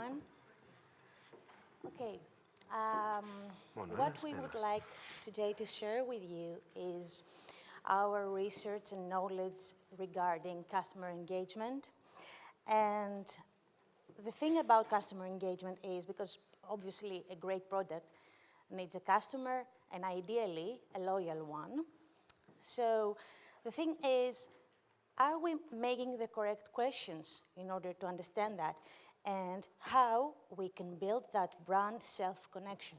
everyone. Okay, what we would like today to share with you is our research and knowledge regarding customer engagement. And the thing about customer engagement is, because obviously a great product needs a customer and ideally a loyal one. So the thing is, are we making the correct questions in order to understand that, and how we can build that brand self-connection?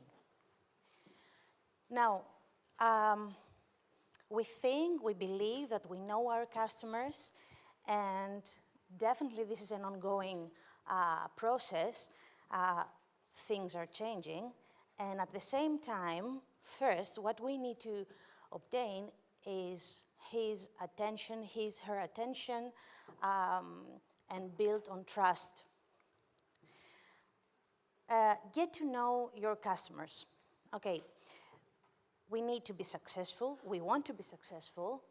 Now, we believe that we know our customers, and definitely this is an ongoing process. Things are changing, and at the same time, first, what we need to obtain is his attention, her attention, and build on trust. Get to know your customers. Okay, we need to be successful, we want to be successful,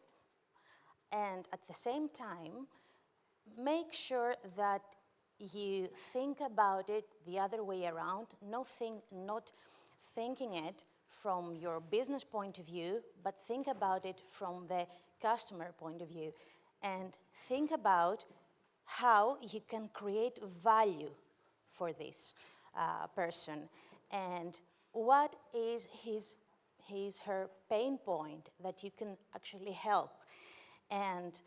and at the same time, make sure that you think about it the other way around, not thinking it from your business point of view, but think about it from the customer point of view, and think about how you can create value for this person, and what is her pain point that you can actually help. And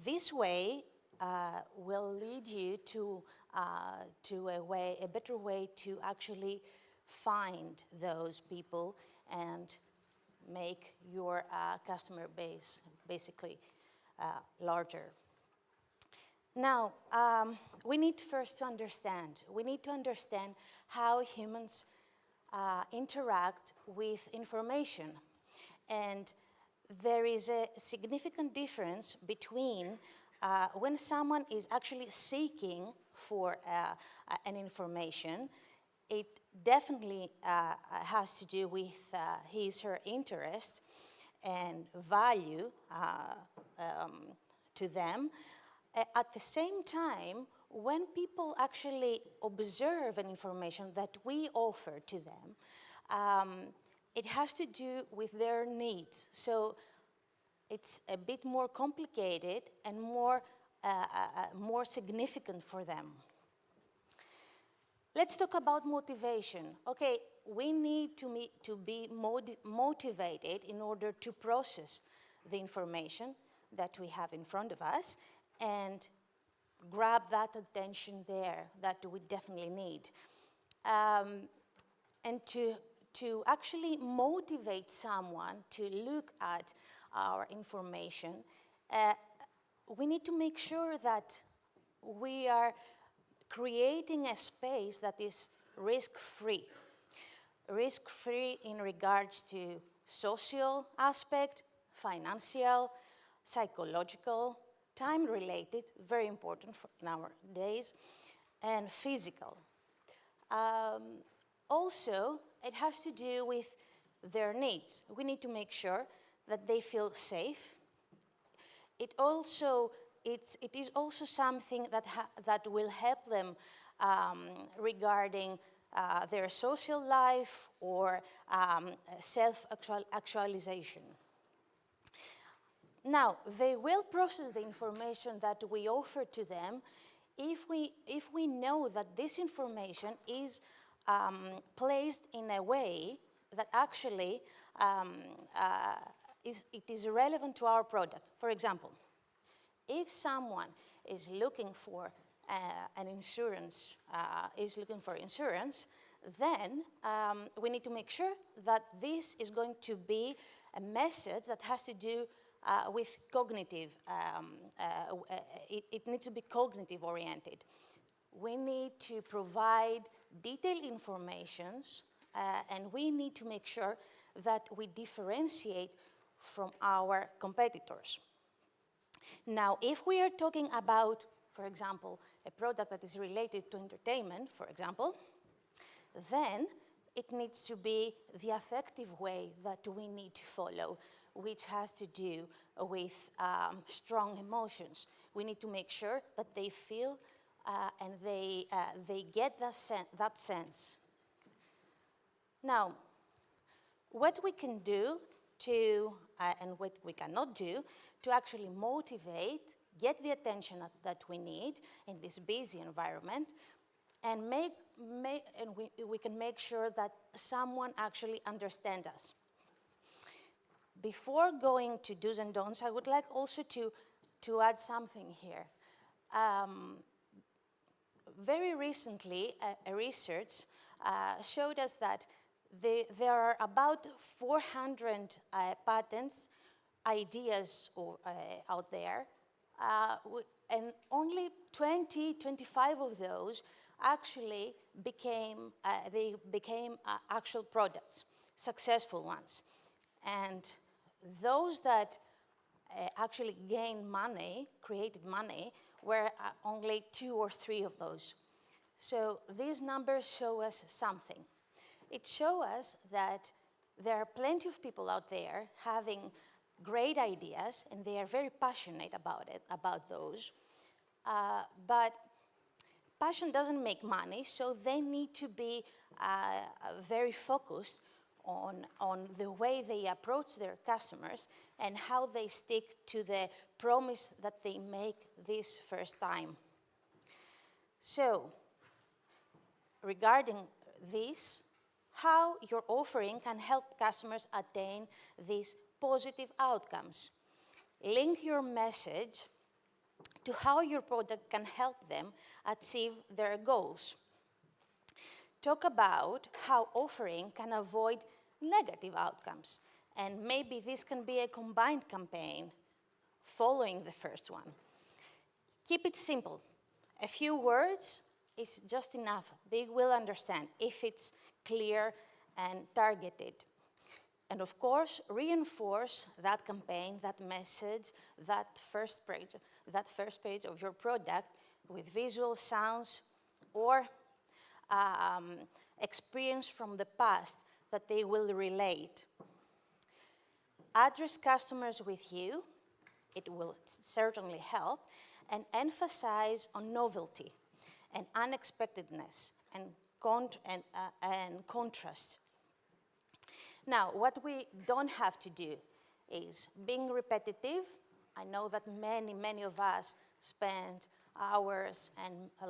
this way will lead you to a better way to actually find those people and make your customer base basically larger. Now, we need first to understand. We need to understand how humans interact with information. And there is a significant difference between when someone is actually seeking for an information. It definitely has to do with her interest and value to them. At the same time, when people actually observe an information that we offer to them, it has to do with their needs. So it's a bit more complicated and more significant for them. Let's talk about motivation. Okay, we need to be motivated in order to process the information that we have in front of us and grab that attention there that we definitely need. And to actually motivate someone to look at our information, we need to make sure that we are creating a space that is risk-free. Risk-free in regards to social aspect, financial, psychological, time-related, very important nowadays, and physical. Also, it has to do with their needs. We need to make sure that they feel safe. It is also something that will help them regarding their social life or self-actualization. Now, they will process the information that we offer to them if we know that this information is placed in a way that actually it is relevant to our product. For example, if someone is looking for insurance, then we need to make sure that this is going to be a message that has to do with cognitive. It needs to be cognitive oriented. We need to provide detailed informations, and we need to make sure that we differentiate from our competitors. Now, if we are talking about, for example, a product that is related to entertainment, for example, then it needs to be the effective way that we need to follow, which has to do with strong emotions. We need to make sure that they feel and they get that sense. Now, what we can do to, and what we cannot do, to actually motivate, get the attention that we need in this busy environment, and we can make sure that someone actually understands us. Before going to do's and don'ts, I would like also to add something here. Very recently, a research showed us that there are about 400 patents, ideas out there, and only 25 of those actually became actual products, successful ones. And those that actually gained money, created money, were only 2 or 3 of those. So these numbers show us something. It shows us that there are plenty of people out there having great ideas, and they are very passionate about those. But passion doesn't make money, so they need to be very focused on the way they approach their customers and how they stick to the promise that they make this first time. So, regarding this, how your offering can help customers attain these positive outcomes. Link your message to how your product can help them achieve their goals. Talk about how offering can avoid negative outcomes, and maybe this can be a combined campaign following the first one. Keep it simple. A few words is just enough. They will understand if it's clear and targeted. And of course, reinforce that campaign, that message, that first page of your product with visual sounds or experience from the past that they will relate. Address customers with you. It will certainly help. And emphasize on novelty and unexpectedness and contrast. Now, what we don't have to do is being repetitive. I know that many of us spend hours and a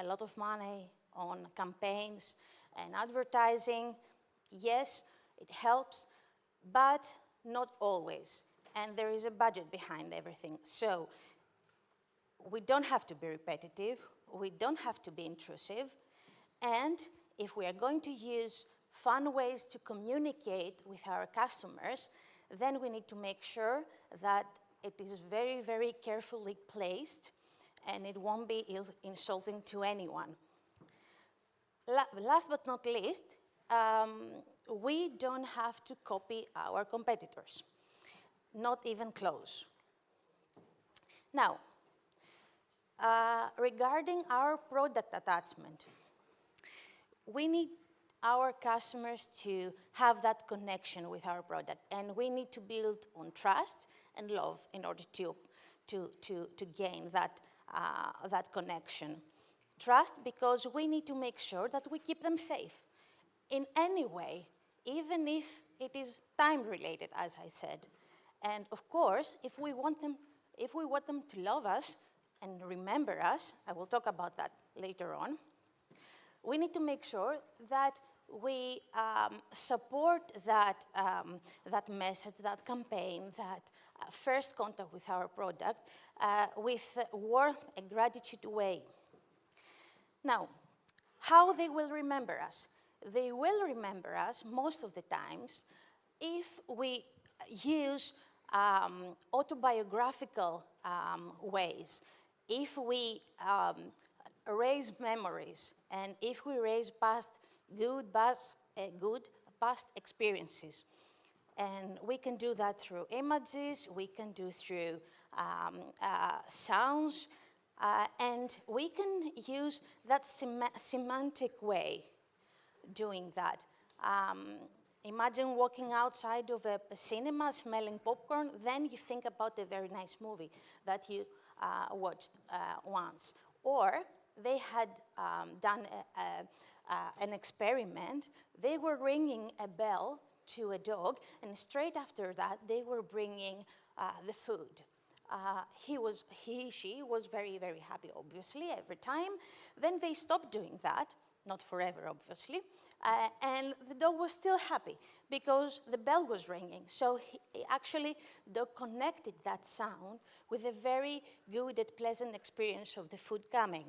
lot of money on campaigns and advertising. Yes, it helps, but not always. And there is a budget behind everything. So we don't have to be repetitive. We don't have to be intrusive. And if we are going to use fun ways to communicate with our customers, then we need to make sure that it is very, very carefully placed and it won't be insulting to anyone. Last but not least, we don't have to copy our competitors, not even close. Now, regarding our product attachment, we need our customers to have that connection with our product, and we need to build on trust and love in order to gain that connection. Trust because we need to make sure that we keep them safe in any way, even if it is time-related, as I said. And of course, if we want them to love us and remember us, I will talk about that later on, we need to make sure that we support that message, that campaign, that first contact with our product with warmth and gratitude way. Now, how they will remember us? They will remember us most of the times if we use autobiographical ways, if we raise memories, and if we raise good past experiences. And we can do that through images, we can do through sounds, and we can use that semantic way doing that. Imagine walking outside of a cinema smelling popcorn, then you think about a very nice movie that you watched once. Or they had done an experiment. They were ringing a bell to a dog, and straight after that, they were bringing the food. She was very, very happy, obviously, every time. Then they stopped doing that, not forever, obviously, and the dog was still happy because the bell was ringing. So actually, the dog connected that sound with a very good and pleasant experience of the food coming.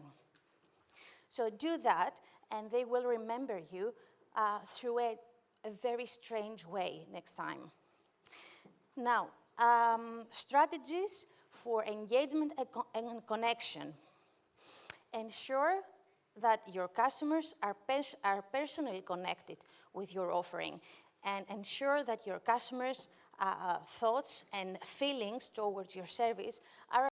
So do that, and they will remember you through a very strange way next time. Now, strategies for engagement and connection. Ensure that your customers are personally connected with your offering, and ensure that your customers' thoughts and feelings towards your service are